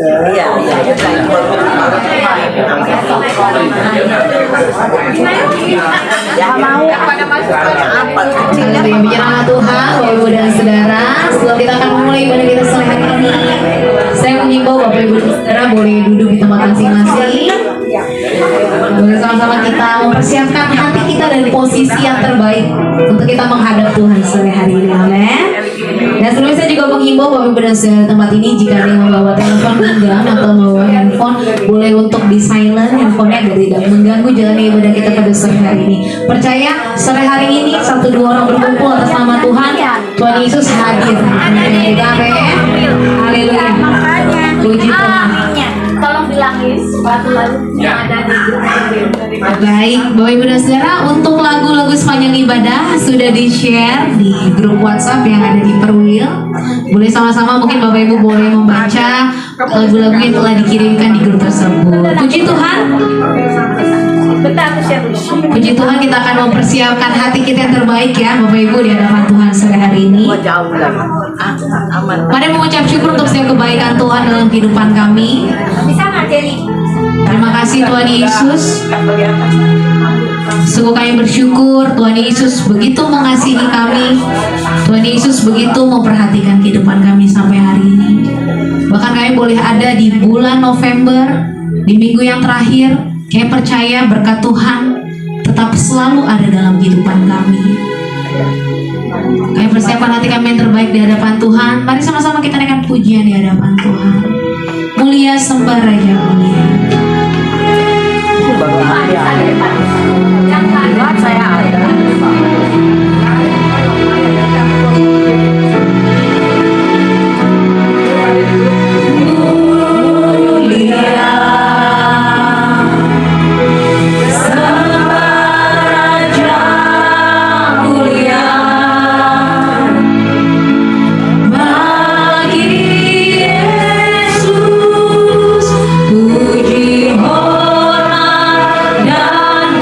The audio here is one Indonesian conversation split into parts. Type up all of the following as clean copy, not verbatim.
Iya, iya. Ya mau apa kecilnya Bicara sama Tuhan, Bapak Ibu dan Saudara, sebelum kita akan memulai ibadah kita sore hari ini, saya mengimbau Bapak Ibu dan Saudara boleh duduk di tempat masing-masing. Bersama-sama kita mempersiapkan hati kita dari posisi yang terbaik untuk kita menghadap Tuhan sore hari ini. Amin. Dan sebelumnya saya juga mengimbau Bapak Ibu dan Saudara tempat ini, jika ada yang membawa telepon genggam atau membawa handphone, boleh untuk di silent handphonenya agar tidak mengganggu jalannya ibadah kita pada sore hari ini. Percaya sore hari ini satu dua orang berkumpul atas nama Tuhan, Tuhan Yesus hadir. Amin. Haleluya. Puji Tuhan. Tolong bilangin sepatu yang ada di grup. Baik, Bapak Ibu dan Saudara, untuk lagu-lagu sepanjang ibadah sudah di-share di grup WhatsApp yang ada di Perwil. Boleh sama-sama, mungkin Bapak Ibu boleh membaca lagu-lagu yang telah dikirimkan di grup tersebut. Puji Tuhan. Bentar, aku share dulu. Puji Tuhan, kita akan mempersiapkan hati kita yang terbaik ya Bapak Ibu di hadapan Tuhan sore hari ini. jauh lagi. Aman. Mari mengucap syukur untuk setiap kebaikan Tuhan dalam kehidupan kami. Bisa nggak Jelly? Terima kasih Tuhan Yesus. Sungguh kami bersyukur Tuhan Yesus begitu mengasihi kami. Tuhan Yesus begitu memperhatikan kehidupan kami sampai hari ini. Bahkan kami boleh ada di bulan November, di minggu yang terakhir. Kami percaya berkat Tuhan tetap selalu ada dalam kehidupan kami. Kami persiapkan hati kami yang terbaik di hadapan Tuhan. Mari sama-sama kita naikkan pujian di hadapan Tuhan. Mulia sembah Raja mulia. Baru ada. Saya ada. Puji hormat dan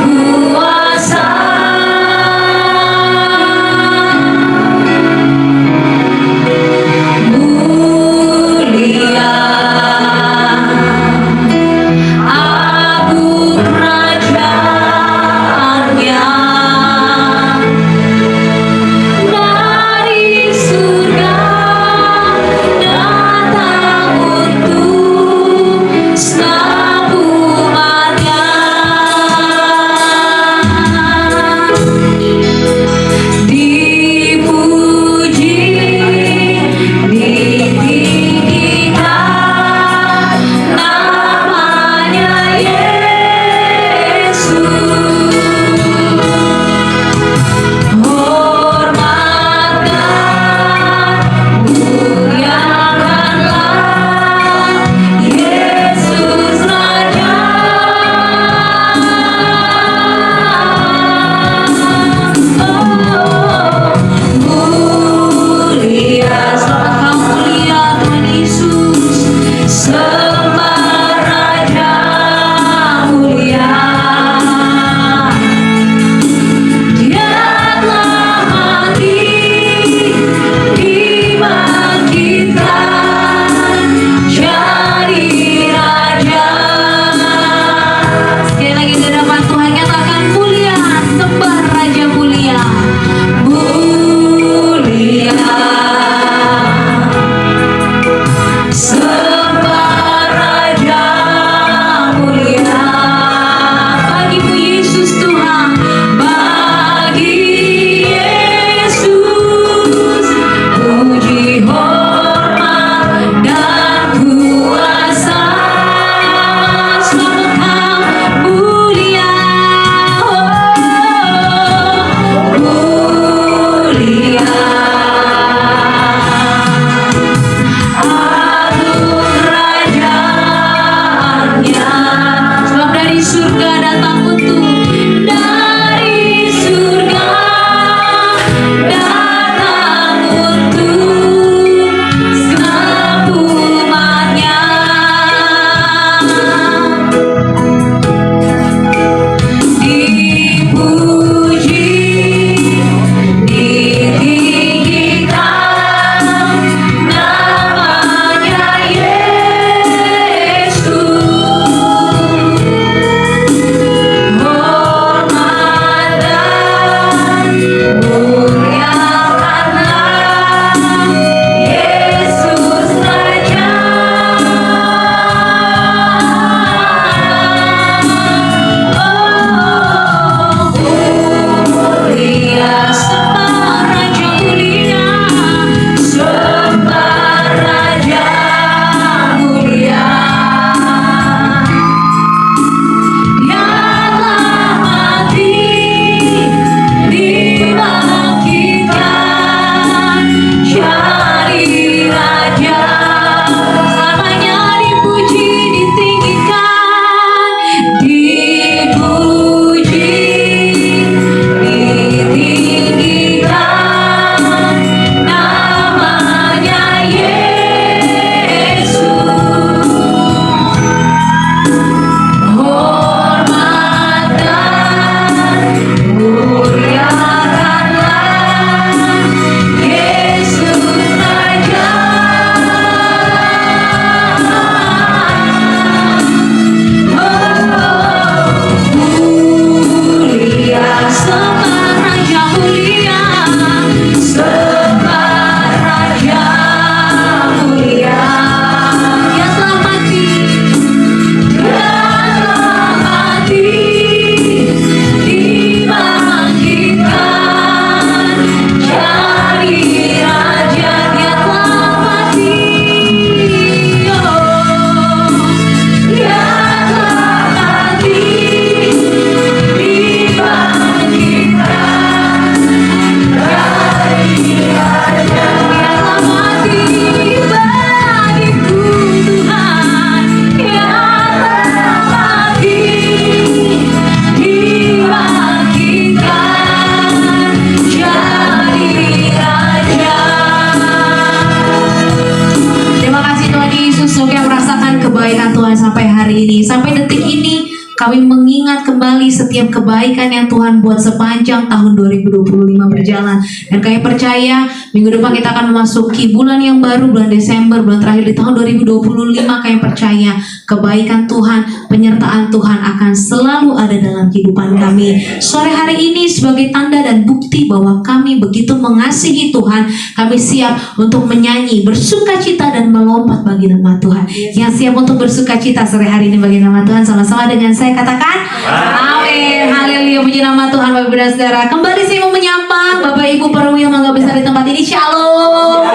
Kami mengingat kembali setiap kebaikan yang Tuhan buat sepanjang tahun 2025 berjalan. Dan kami percaya minggu depan kita akan memasuki bulan yang baru, bulan Desember, bulan terakhir di tahun 2025. Kami percaya kebaikan Tuhan, penyertaan Tuhan akan selalu ada dalam kehidupan kami. Sore hari ini sebagai tanda dan bukti bahwa kami begitu mengasihi Tuhan, kami siap untuk menyanyi, bersukacita dan melompat bagi nama Tuhan. Yang siap untuk bersukacita sore hari ini bagi nama Tuhan, sama-sama dengan saya katakan amin. Haleluya, puji nama Tuhan. Bapak Ibu dan Saudara, kembali saya mau menyapa Bapak Ibu perwira mangga besar di tempat ini. Shalom.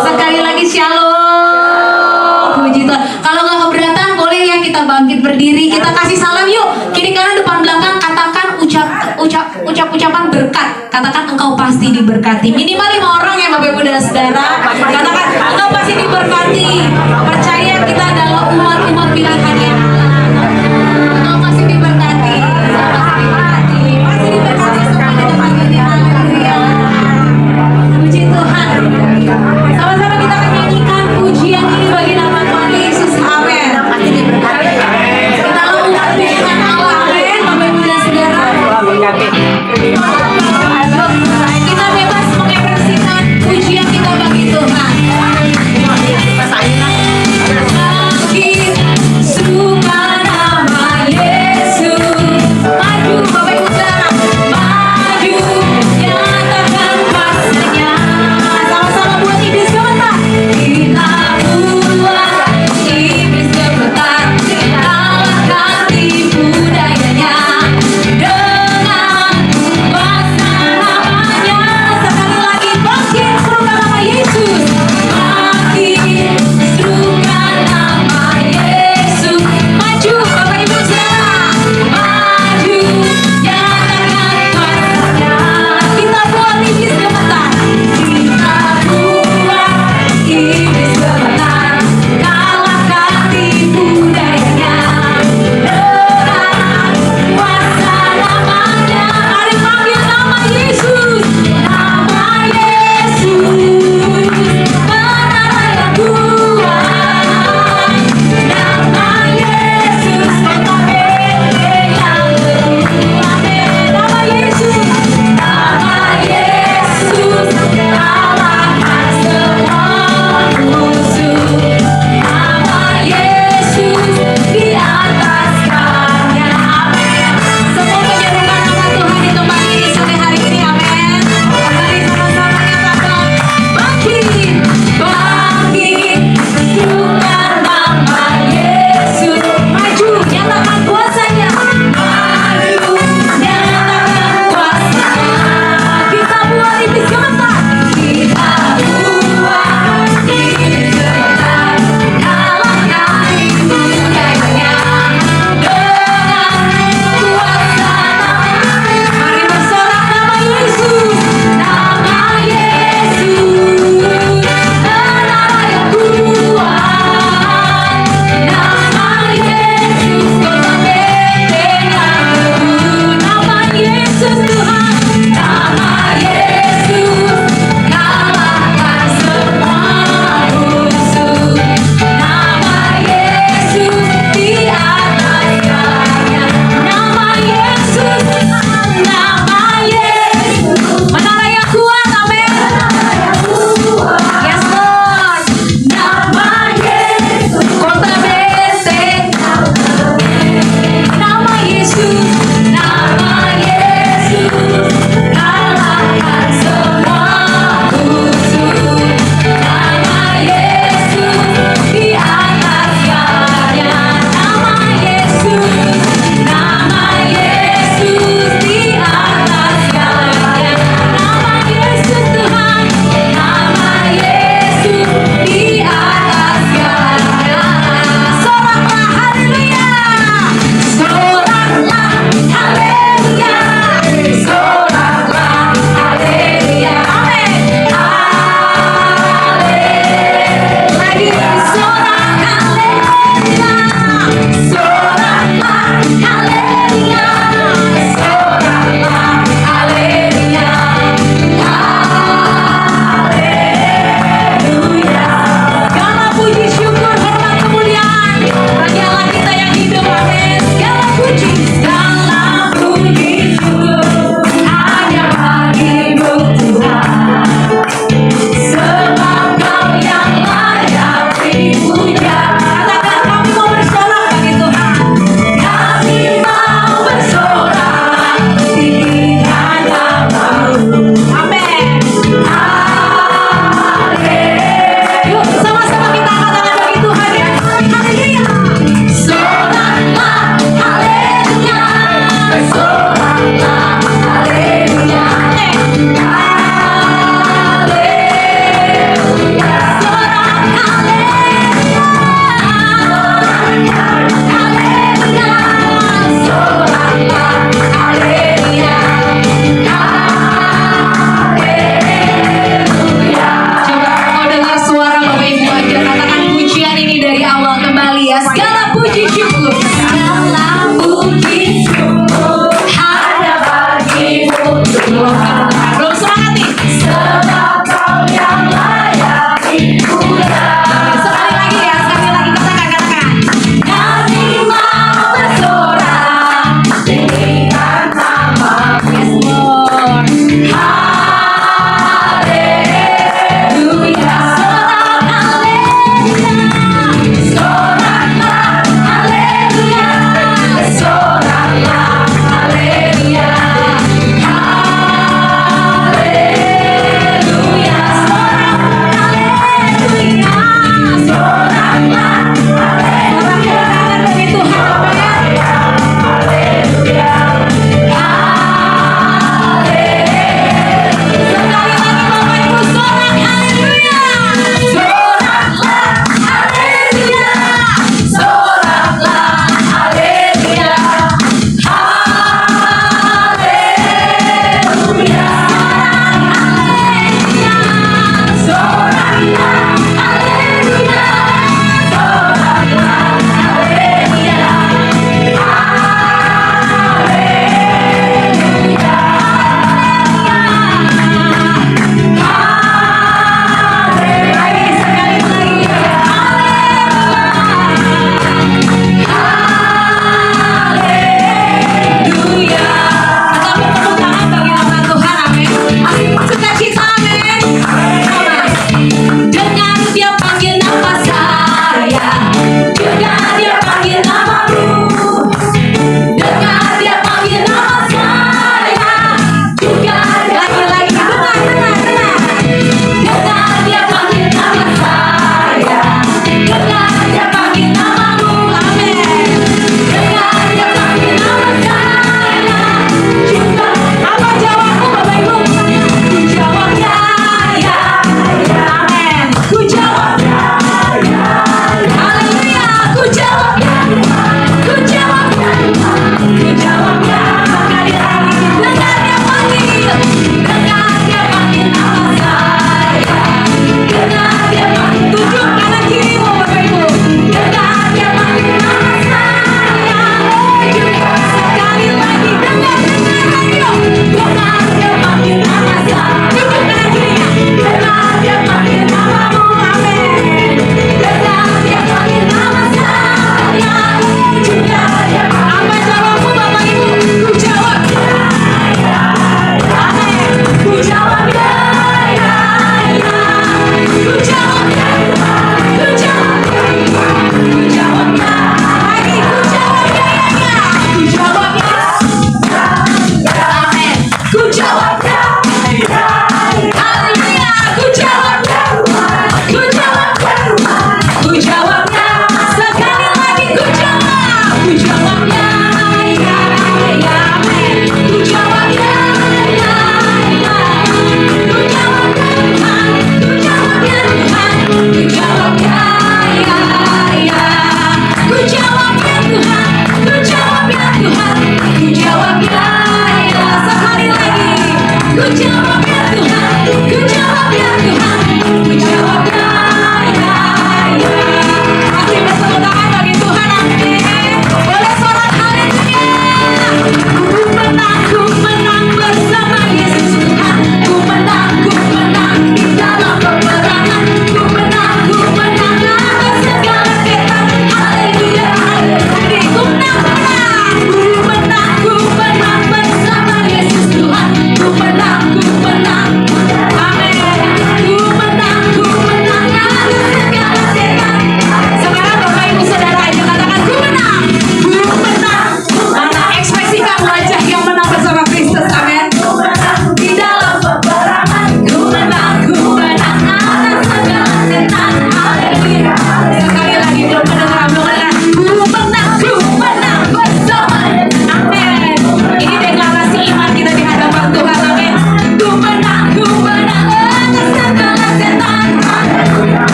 Sekali lagi shalom. Puji Tuhan. Kalau nggak keberatan boleh ya kita bangkit berdiri, kita kasih salam yuk. Kiri kanan depan belakang, katakan ucapan berkat. Katakan engkau pasti diberkati. Minimal 5 orang ya Bapak Ibu dan Saudara. Katakan engkau pasti diberkati. Percaya kita adalah umat-umat pilihannya. Engkau pasti diberkati. Pasti diberkati semua di tempat ini. Haleluya. Puji Tuhan. Sama-sama kita akan nyanyikan pujian ini bagi nama Tuhan Yesus. Amin. Kita lakukan pilihan Allah. Amin. Bapak Ibu dan Saudara. Kita bebas mengekspresikan pujian kita bagi Tuhan. Bangkit, suka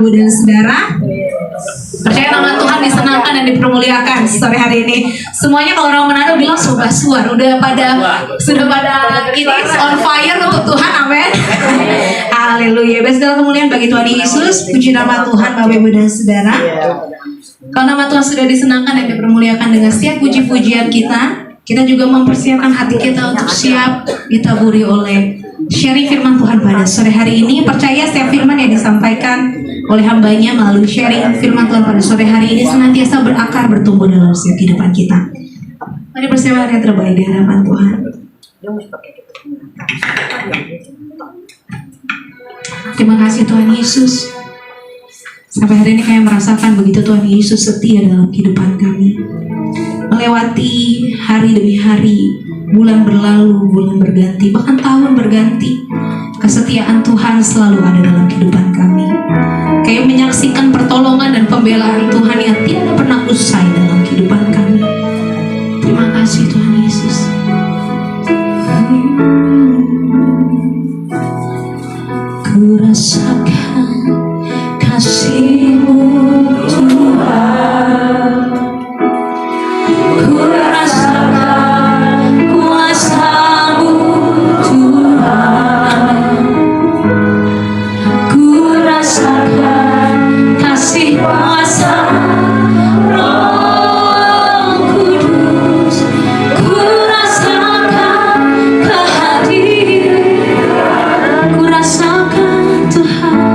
Ibu dan Saudara. Percaya nama Tuhan disenangkan dan dipermuliakan sore hari ini. Semuanya kalau orang Manado bilang sobat suar, sudah pada ini on fire untuk Tuhan, amin. Haleluya. Bagi segala kemuliaan bagi Tuhan Yesus. Puji nama Tuhan Bapak Ibu dan Saudara. Kalau nama Tuhan sudah disenangkan dan dipermuliakan dengan setiap puji-pujian kita juga mempersiapkan hati kita untuk siap ditaburi oleh sharing firman Tuhan pada sore hari ini. Percaya setiap firman yang disampaikan oleh hambanya melalui sharing firman Tuhan pada sore hari ini senantiasa berakar, bertumbuh dalam setiap kehidupan kita. Mari bersemangat yang terbaik di hadapan Tuhan. Terima kasih Tuhan Yesus. Sampai hari ini kami merasakan begitu Tuhan Yesus setia dalam kehidupan kami. Melewati hari demi hari, bulan berlalu, bulan berganti, bahkan tahun berganti. Kesetiaan Tuhan selalu ada dalam kehidupan kami. Kami menyaksikan pertolongan dan pembelaan Tuhan yang tidak pernah usai dalam kehidupan kami. Terima kasih Tuhan Yesus. Ku rasakan kasih-Mu Tuhan. Ku rasakan kuasa-Mu Tuhan. Ku rasakan kasih kuasa Roh Kudus. Ku rasakan kehadiran. Ku rasakan Tuhan.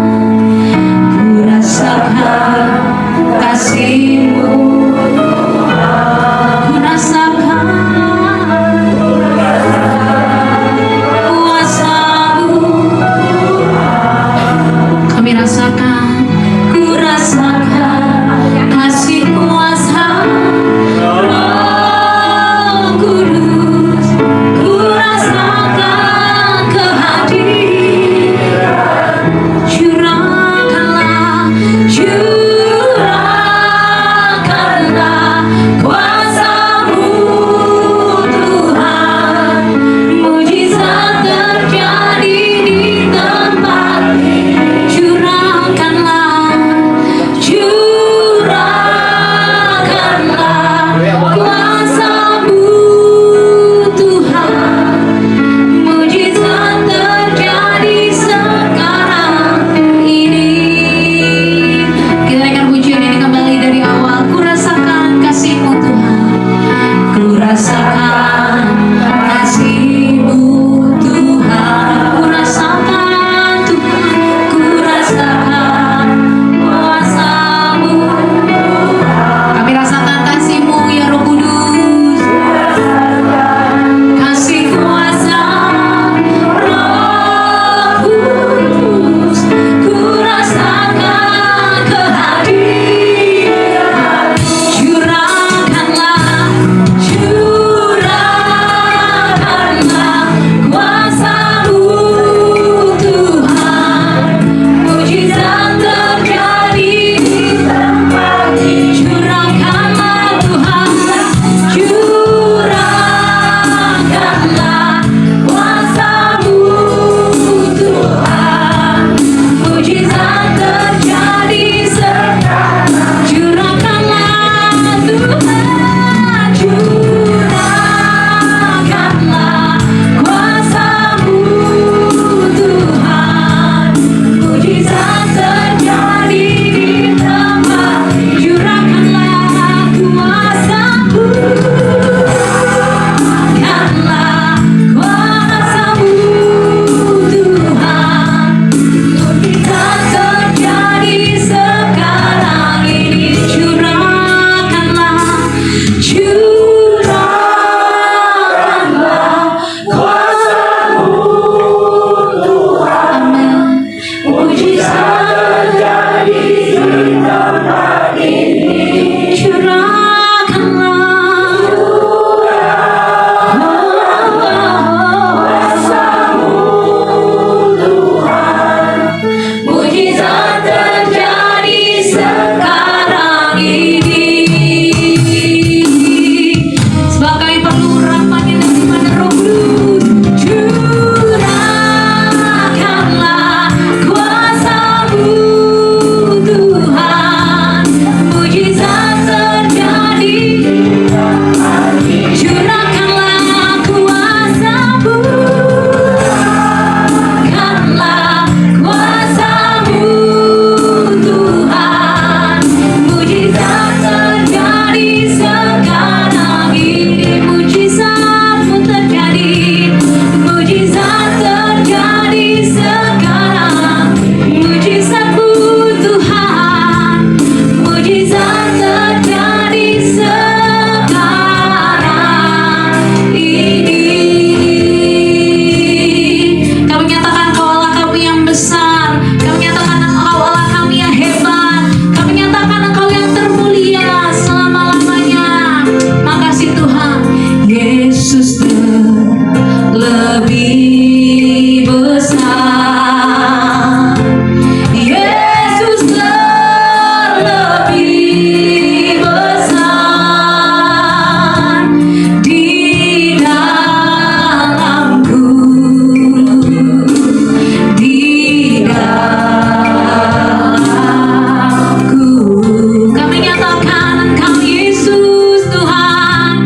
besar. Yesus terlebih besar di dalamku, di dalamku. Kami nyatakan Engkau Yesus Tuhan.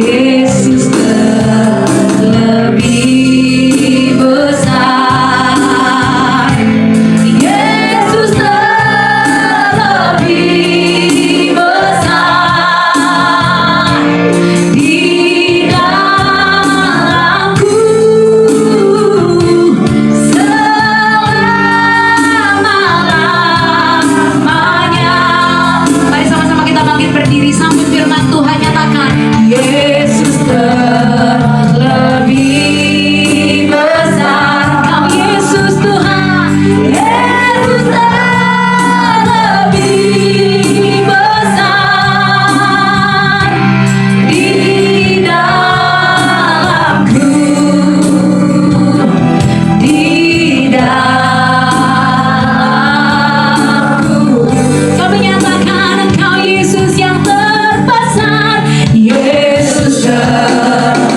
Yesus terlebih besar. Yesus terlebih besar di dalamku selama-lamanya. Mari sama-sama kita bangkit berdiri sambut firman Tuhan, nyatakan Yesus terlebih besar. Kau Yesus Tuhan. Yesus terlebih besar di dalamku, di dalamku. Kami nyatakan Engkau Yesus yang terbesar. Yesus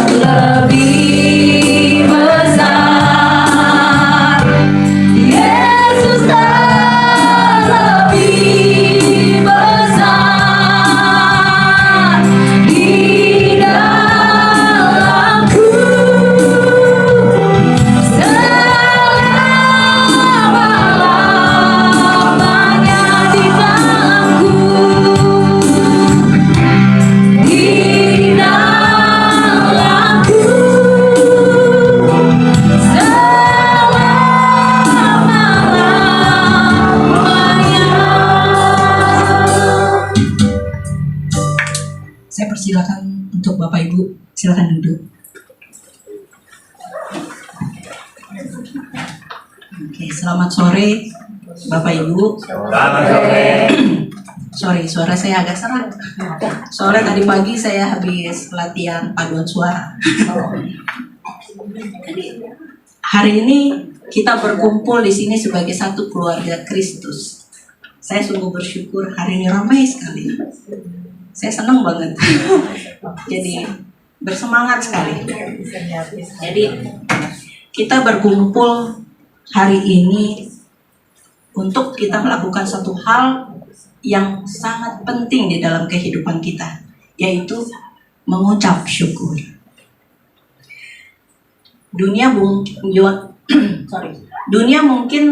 terlebih besar. Yesus terlebih besar di dalamku selama-lamanya, di dalamku, di dalamku selama-lamanya. Saya persilakan untuk Bapak Ibu, silakan duduk. Oke, selamat sore Bapak Ibu. Sorry, suara saya agak serak. Soalnya tadi pagi saya habis latihan paduan suara. Hari ini kita berkumpul di sini sebagai satu keluarga Kristus. Saya sungguh bersyukur hari ini ramai sekali. Saya senang banget. Jadi bersemangat sekali. Jadi kita berkumpul hari ini untuk kita melakukan satu hal yang sangat penting di dalam kehidupan kita, yaitu mengucap syukur. Dunia mungkin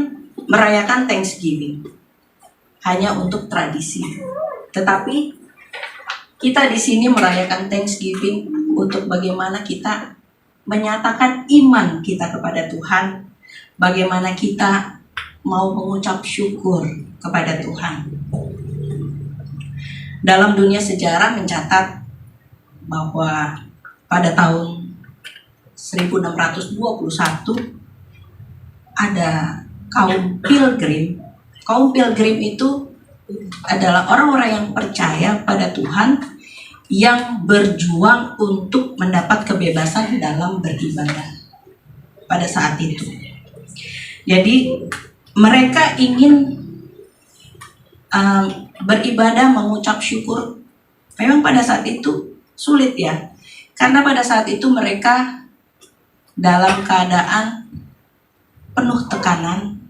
merayakan Thanksgiving hanya untuk tradisi, tetapi kita di sini merayakan Thanksgiving untuk bagaimana kita menyatakan iman kita kepada Tuhan, bagaimana kita mau mengucap syukur kepada Tuhan. Dalam dunia sejarah mencatat bahwa pada tahun 1621 ada kaum pilgrim. Kaum pilgrim itu adalah orang-orang yang percaya pada Tuhan, yang berjuang untuk mendapat kebebasan dalam beribadah pada saat itu. Jadi mereka ingin beribadah, mengucap syukur. Memang pada saat itu sulit ya, karena pada saat itu mereka dalam keadaan penuh tekanan,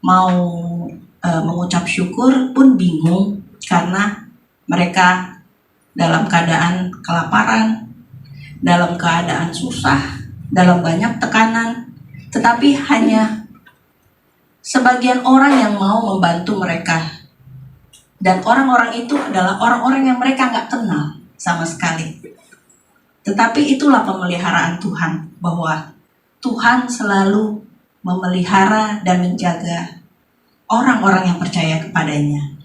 mau mengucap syukur pun bingung karena mereka dalam keadaan kelaparan, dalam keadaan susah, dalam banyak tekanan, tetapi hanya sebagian orang yang mau membantu mereka. Dan orang-orang itu adalah orang-orang yang mereka nggak kenal sama sekali. Tetapi itulah pemeliharaan Tuhan, bahwa Tuhan selalu memelihara dan menjaga orang-orang yang percaya kepadanya.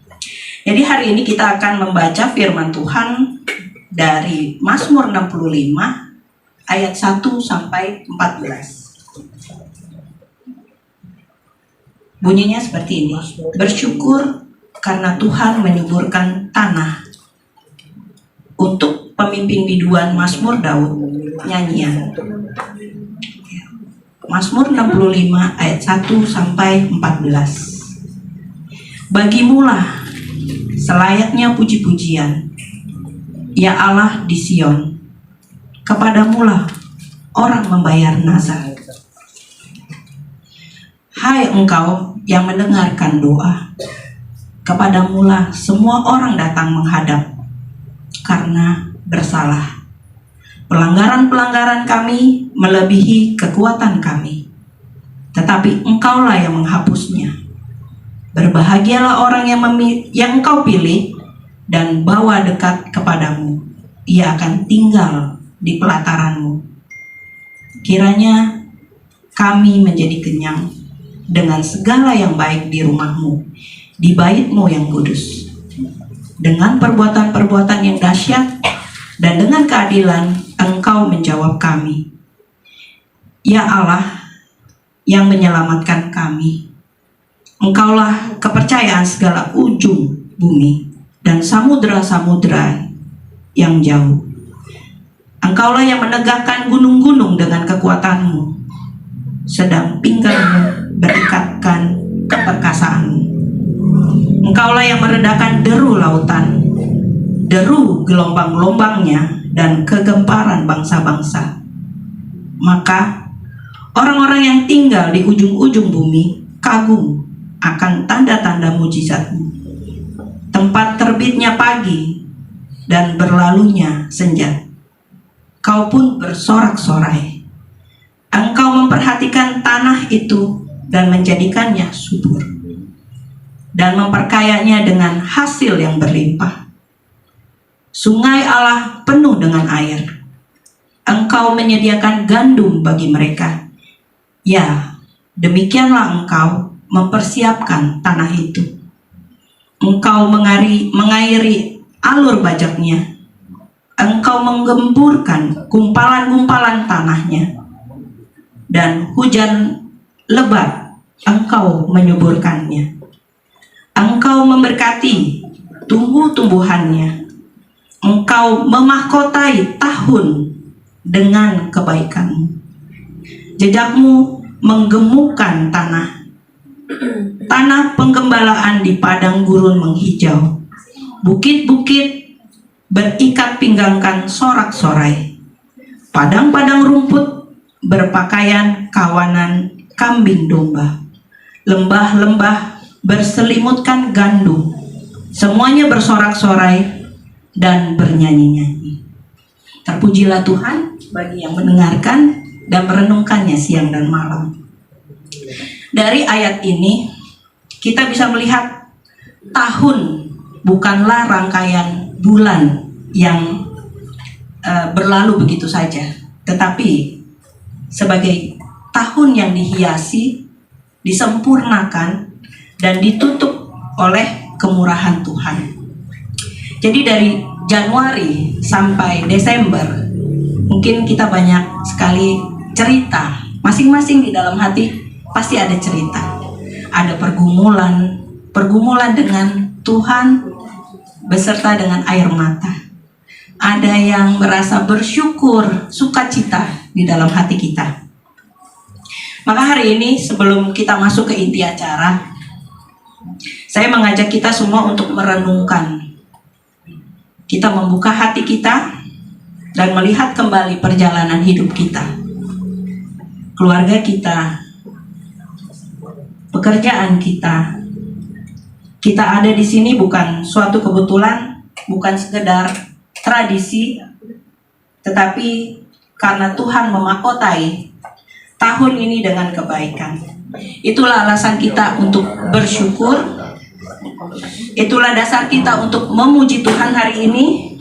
Jadi hari ini kita akan membaca firman Tuhan dari Mazmur 65 ayat 1 sampai 14. Bunyinya seperti ini. Bersyukur karena Tuhan menyuburkan tanah. Untuk pemimpin biduan Mazmur Daud, nyanyian. Mazmur 65 ayat 1 sampai 14. Bagimulah selayaknya puji-pujian, ya Allah di Sion. Kepadamulah orang membayar nazar. Hai Engkau yang mendengarkan doa, kepadamulah semua orang datang menghadap karena bersalah. Pelanggaran-pelanggaran kami melebihi kekuatan kami, tetapi Engkaulah yang menghapusnya. Berbahagialah orang yang Engkau pilih dan bawa dekat kepadamu. Ia akan tinggal di pelataranmu. Kiranya kami menjadi kenyang dengan segala yang baik di rumahmu, di bait-Mu yang kudus. Dengan perbuatan-perbuatan yang dahsyat dan dengan keadilan Engkau menjawab kami. Ya Allah yang menyelamatkan kami, Engkaulah kepercayaan segala ujung bumi dan samudera-samudera yang jauh. Engkaulah yang menegakkan gunung-gunung dengan kekuatan-Mu, sedang pinggangmu berikatkan keperkasaanmu. Engkaulah yang meredakan deru lautan, deru gelombang-gelombangnya, dan kegemparan bangsa-bangsa. Maka orang-orang yang tinggal di ujung-ujung bumi kagum akan tanda-tanda mujizat-Mu. Tempat terbitnya pagi dan berlalunya senja, Kau pun bersorak-sorai. Engkau memperhatikan tanah itu dan menjadikannya subur, dan memperkayanya dengan hasil yang berlimpah. Sungai Allah penuh dengan air. Engkau menyediakan gandum bagi mereka. Ya, demikianlah Engkau mempersiapkan tanah itu. Engkau mengairi alur bajaknya. Engkau menggemburkan gumpalan-gumpalan tanahnya, dan hujan lebat Engkau menyuburkannya. Engkau memberkati tumbuh-tumbuhannya. Engkau memahkotai tahun dengan kebaikan-Mu. Jejak-Mu menggemukkan tanah. Tanah penggembalaan di padang gurun menghijau. Bukit-bukit berikat pinggangkan sorak-sorai. Padang-padang rumput berpakaian kawanan kambing domba. Lembah-lembah berselimutkan gandum. Semuanya bersorak-sorai dan bernyanyi-nyanyi. Terpujilah Tuhan bagi yang mendengarkan dan merenungkannya siang dan malam. Dari ayat ini kita bisa melihat tahun bukanlah rangkaian bulan yang berlalu begitu saja, tetapi sebagai tahun yang dihiasi, disempurnakan, dan ditutup oleh kemurahan Tuhan. Jadi dari Januari sampai Desember, mungkin kita banyak sekali cerita. Masing-masing di dalam hati pasti ada cerita. Ada pergumulan dengan Tuhan beserta dengan air mata. Ada yang merasa bersyukur, sukacita di dalam hati kita. Maka hari ini sebelum kita masuk ke inti acara, saya mengajak kita semua untuk merenungkan. Kita membuka hati kita dan melihat kembali perjalanan hidup kita, keluarga kita, pekerjaan kita. Kita ada di sini bukan suatu kebetulan, bukan sekedar tradisi, tetapi karena Tuhan memahkotai tahun ini dengan kebaikan. Itulah alasan kita untuk bersyukur. Itulah dasar kita untuk memuji Tuhan hari ini.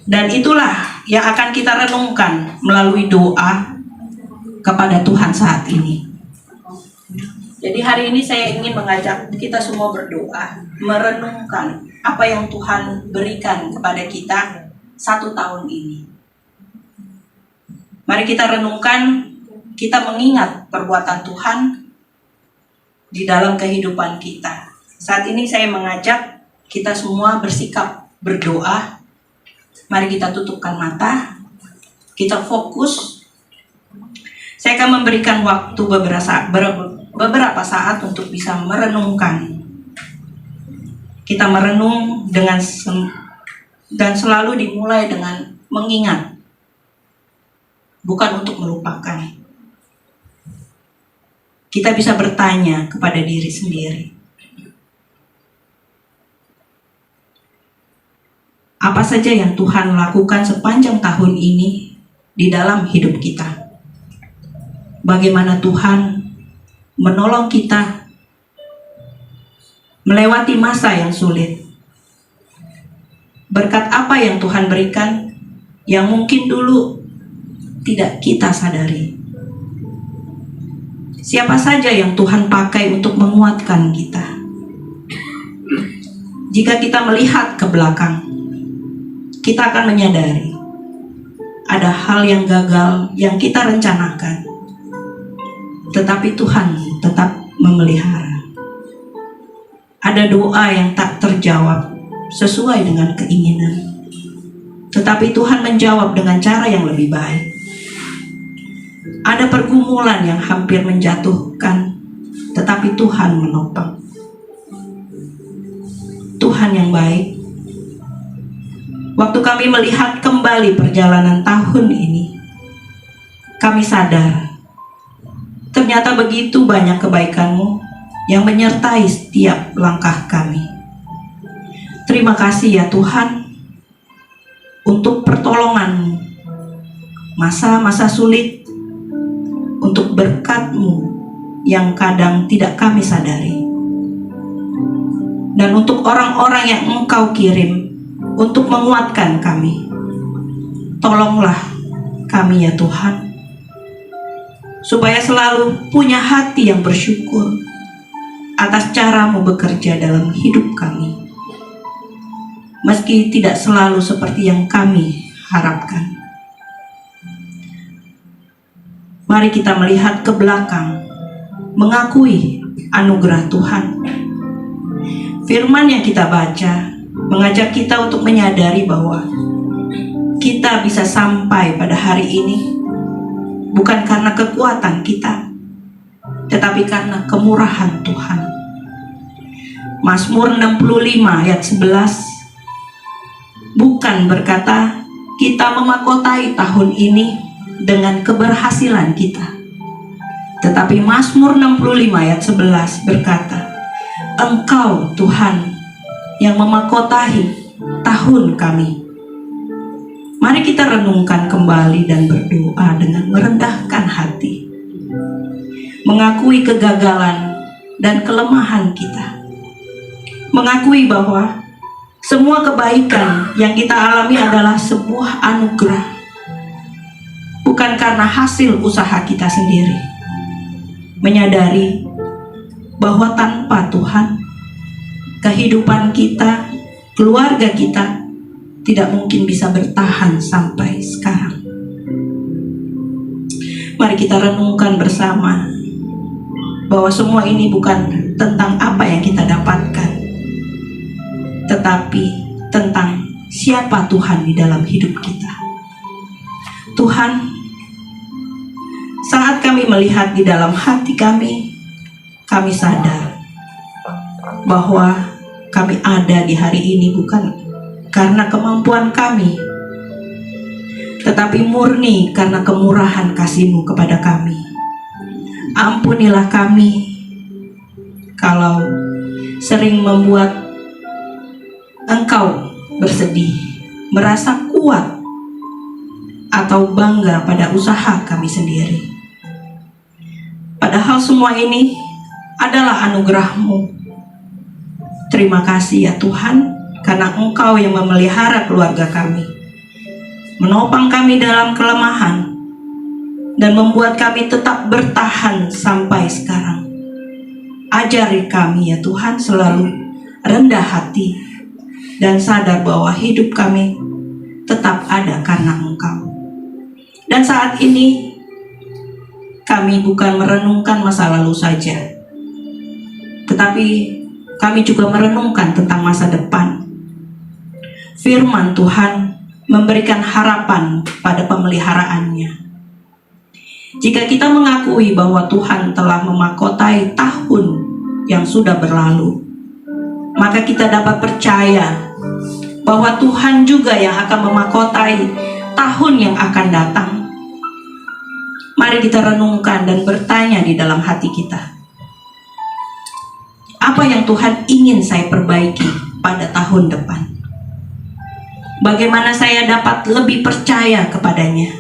Dan itulah yang akan kita renungkan melalui doa kepada Tuhan saat ini. Jadi hari ini saya ingin mengajak kita semua berdoa, merenungkan apa yang Tuhan berikan kepada kita 1 tahun ini. Mari kita renungkan, kita mengingat perbuatan Tuhan di dalam kehidupan kita. Saat ini saya mengajak kita semua bersikap berdoa. Mari kita tutupkan mata, kita fokus. Saya akan memberikan waktu beberapa saat untuk bisa merenungkan. Kita merenung dan selalu dimulai dengan mengingat, bukan untuk melupakan. Kita bisa bertanya kepada diri sendiri, apa saja yang Tuhan lakukan sepanjang tahun ini di dalam hidup kita? Bagaimana Tuhan menolong kita melewati masa yang sulit? Berkat apa yang Tuhan berikan yang mungkin dulu tidak kita sadari? Siapa saja yang Tuhan pakai untuk menguatkan kita? Jika kita melihat ke belakang, kita akan menyadari ada hal yang gagal yang kita rencanakan, tetapi Tuhan tetap memelihara. Ada doa yang tak terjawab sesuai dengan keinginan, tetapi Tuhan menjawab dengan cara yang lebih baik. Ada pergumulan yang hampir menjatuhkan, tetapi Tuhan menopang. Tuhan yang baik. Waktu kami melihat kembali perjalanan tahun ini, kami sadar ternyata begitu banyak kebaikan-Mu yang menyertai setiap langkah kami. Terima kasih ya Tuhan untuk pertolongan-Mu masa-masa sulit, untuk berkat-Mu yang kadang tidak kami sadari, dan untuk orang-orang yang Engkau kirim untuk menguatkan kami. Tolonglah kami ya Tuhan, supaya selalu punya hati yang bersyukur atas cara-Mu bekerja dalam hidup kami, meski tidak selalu seperti yang kami harapkan. Mari kita melihat ke belakang, mengakui anugerah Tuhan. Firman yang kita baca mengajak kita untuk menyadari bahwa kita bisa sampai pada hari ini bukan karena kekuatan kita, tetapi karena kemurahan Tuhan. Mazmur 65 ayat 11 bukan berkata kita memahkotai tahun ini dengan keberhasilan kita, tetapi Mazmur 65 ayat 11 berkata, Engkau Tuhan yang memahkotai tahun kami. Mari kita renungkan kembali dan berdoa dengan merendahkan hati, mengakui kegagalan dan kelemahan kita, mengakui bahwa semua kebaikan yang kita alami adalah sebuah anugerah, bukan karena hasil usaha kita sendiri. Menyadari bahwa tanpa Tuhan, kehidupan kita, keluarga kita tidak mungkin bisa bertahan sampai sekarang. Mari kita renungkan bersama bahwa semua ini bukan tentang apa yang kita dapatkan, tetapi tentang siapa Tuhan di dalam hidup kita. Tuhan, saat kami melihat di dalam hati kami sadar bahwa kami ada di hari ini bukan karena kemampuan kami, tetapi murni karena kemurahan kasih-Mu kepada kami. Ampunilah kami kalau sering membuat Engkau bersedih, merasa kuat, atau bangga pada usaha kami sendiri. Padahal semua ini adalah anugerah-Mu. Terima kasih ya Tuhan, karena Engkau yang memelihara keluarga kami, menopang kami dalam kelemahan, dan membuat kami tetap bertahan sampai sekarang. Ajari kami ya Tuhan selalu rendah hati dan sadar bahwa hidup kami tetap ada karena Engkau. Dan saat ini kami bukan merenungkan masa lalu saja, tetapi kami juga merenungkan tentang masa depan. Firman Tuhan memberikan harapan pada pemeliharaannya. Jika kita mengakui bahwa Tuhan telah memahkotai tahun yang sudah berlalu, maka kita dapat percaya bahwa Tuhan juga yang akan memahkotai tahun yang akan datang. Mari kita renungkan dan bertanya di dalam hati kita, apa yang Tuhan ingin saya perbaiki pada tahun depan? Bagaimana saya dapat lebih percaya kepadanya?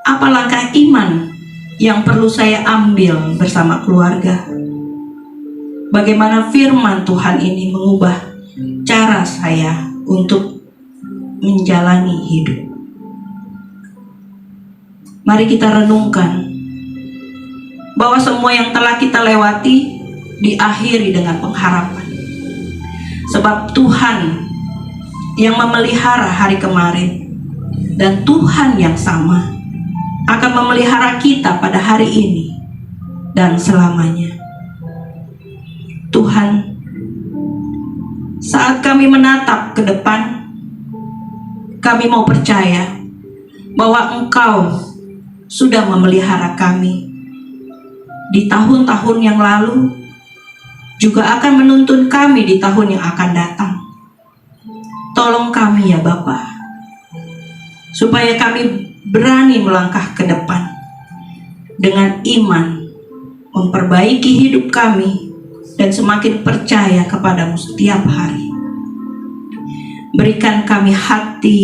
Apa langkah iman yang perlu saya ambil bersama keluarga? Bagaimana firman Tuhan ini mengubah cara saya untuk menjalani hidup? Mari kita renungkan bahwa semua yang telah kita lewati diakhiri dengan pengharapan. Sebab Tuhan yang memelihara hari kemarin dan Tuhan yang sama akan memelihara kita pada hari ini dan selamanya. Tuhan, saat kami menatap ke depan, kami mau percaya bahwa Engkau sudah memelihara kami di tahun-tahun yang lalu, juga akan menuntun kami di tahun yang akan datang. Tolong kami ya Bapa, supaya kami berani melangkah ke depan dengan iman, memperbaiki hidup kami dan semakin percaya kepadamu setiap hari. Berikan kami hati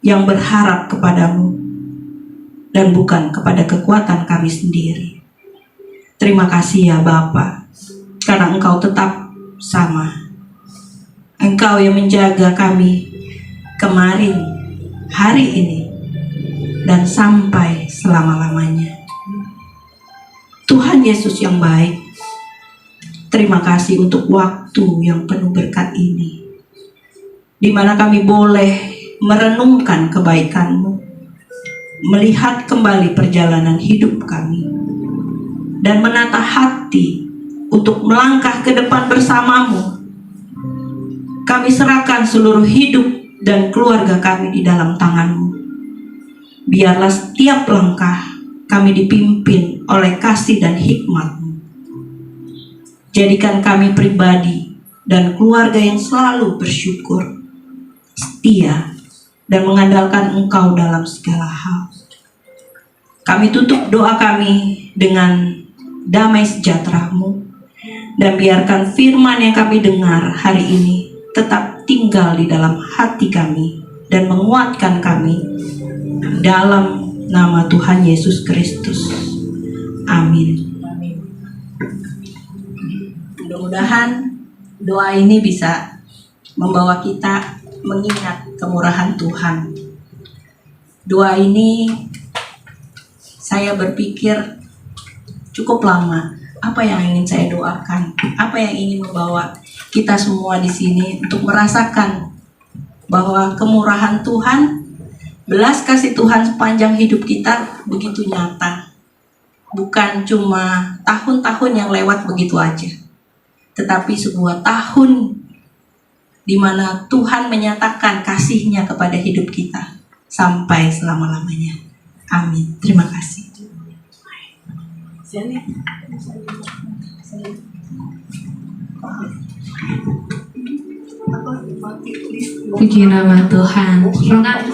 yang berharap kepadamu dan bukan kepada kekuatan kami sendiri. Terima kasih ya Bapa, karena Engkau tetap sama. Engkau yang menjaga kami kemarin, hari ini, dan sampai selama-lamanya. Tuhan Yesus yang baik, terima kasih untuk waktu yang penuh berkat ini, di mana kami boleh merenungkan kebaikan-Mu, melihat kembali perjalanan hidup kami, dan menata hati untuk melangkah ke depan bersama-Mu. Kami serahkan seluruh hidup dan keluarga kami di dalam tangan-Mu. Biarlah setiap langkah kami dipimpin oleh kasih dan hikmat-Mu. Jadikan kami pribadi dan keluarga yang selalu bersyukur, setia, dan mengandalkan Engkau dalam segala hal. Kami tutup doa kami dengan damai sejahtera-Mu, dan biarkan firman yang kami dengar hari ini tetap tinggal di dalam hati kami dan menguatkan kami dalam nama Tuhan Yesus Kristus. Amin. Mudah-mudahan doa ini bisa membawa kita mengingat kemurahan Tuhan. Doa ini saya berpikir cukup lama, apa yang ingin saya doakan, apa yang ingin membawa kita semua di sini untuk merasakan bahwa kemurahan Tuhan, belas kasih Tuhan sepanjang hidup kita begitu nyata. Bukan cuma tahun-tahun yang lewat begitu aja, tetapi sebuah tahun di mana Tuhan menyatakan kasih-Nya kepada hidup kita sampai selama-lamanya. Amin. Terima kasih. Puji nama Tuhan.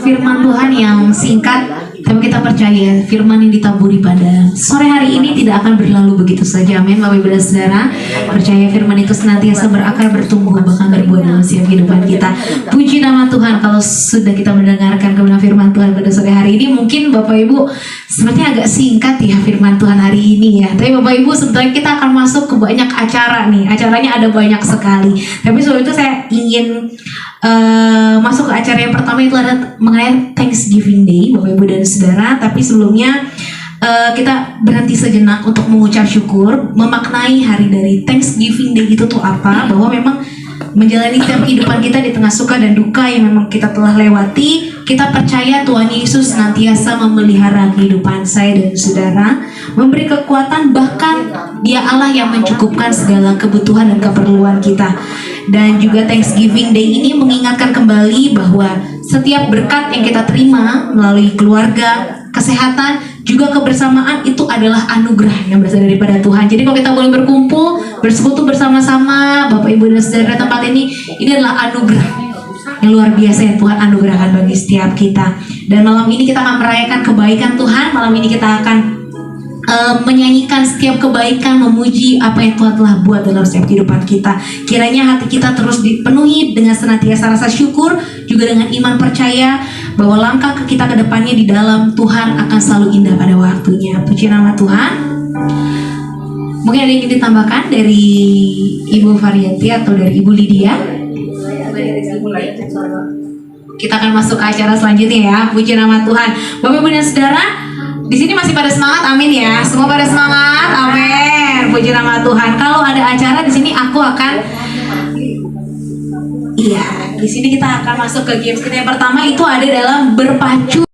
Firman Tuhan yang singkat, tapi kita percaya firman yang ditaburi pada sore hari ini tidak akan berlalu begitu saja. Amin. Bapak Ibu dan Saudara, percaya firman itu senantiasa berakar, bertumbuh, bahkan berbuah dalam setiap kehidupan kita. Puji nama Tuhan. Kalau sudah kita mendengarkan kebenaran firman Tuhan pada sore hari ini, mungkin Bapak Ibu sepertinya agak singkat ya firman Tuhan hari ini ya. Tapi Bapak Ibu, sebenarnya kita akan masuk ke banyak acara nih. Acaranya ada banyak sekali. Tapi sebelum itu saya ingin masuk ke acara yang pertama, itu ada mengenai Thanksgiving Day, Bapak Ibu dan Saudara. Tapi sebelumnya kita berhenti sejenak untuk mengucap syukur, memaknai hari dari Thanksgiving Day itu tuh apa, bahwa memang menjalani setiap kehidupan kita di tengah suka dan duka yang memang kita telah lewati, kita percaya Tuhan Yesus senantiasa memelihara kehidupan saya dan saudara, memberi kekuatan, bahkan Dia Allah yang mencukupkan segala kebutuhan dan keperluan kita. Dan juga Thanksgiving Day ini mengingatkan kembali bahwa setiap berkat yang kita terima melalui keluarga, kesehatan, juga kebersamaan itu adalah anugerah yang berasal daripada Tuhan. Jadi kalau kita boleh berkumpul, bersekutu bersama-sama, Bapak Ibu dan Saudara tempat ini adalah anugerah yang luar biasa yang Tuhan anugerahkan bagi setiap kita. Dan malam ini kita akan merayakan kebaikan Tuhan. Malam ini kita akan menyanyikan setiap kebaikan, memuji apa yang Tuhan telah buat dalam setiap kehidupan kita. Kiranya hati kita terus dipenuhi dengan senantiasa rasa syukur, juga dengan iman percaya bahwa langkah kita ke depannya di dalam Tuhan akan selalu indah pada waktunya. Puji nama Tuhan. Mungkin ada yang ingin ditambahkan dari Ibu Varianti atau dari Ibu Lydia? Kita akan masuk ke acara selanjutnya ya. Puji nama Tuhan. Bapak Ibu dan Saudara, di sini masih pada semangat, amin ya. Semua pada semangat, amin. Puji nama Tuhan. Kalau ada acara di sini, aku akan, iya, di sini kita akan masuk ke games kita yang pertama itu ada dalam berpacu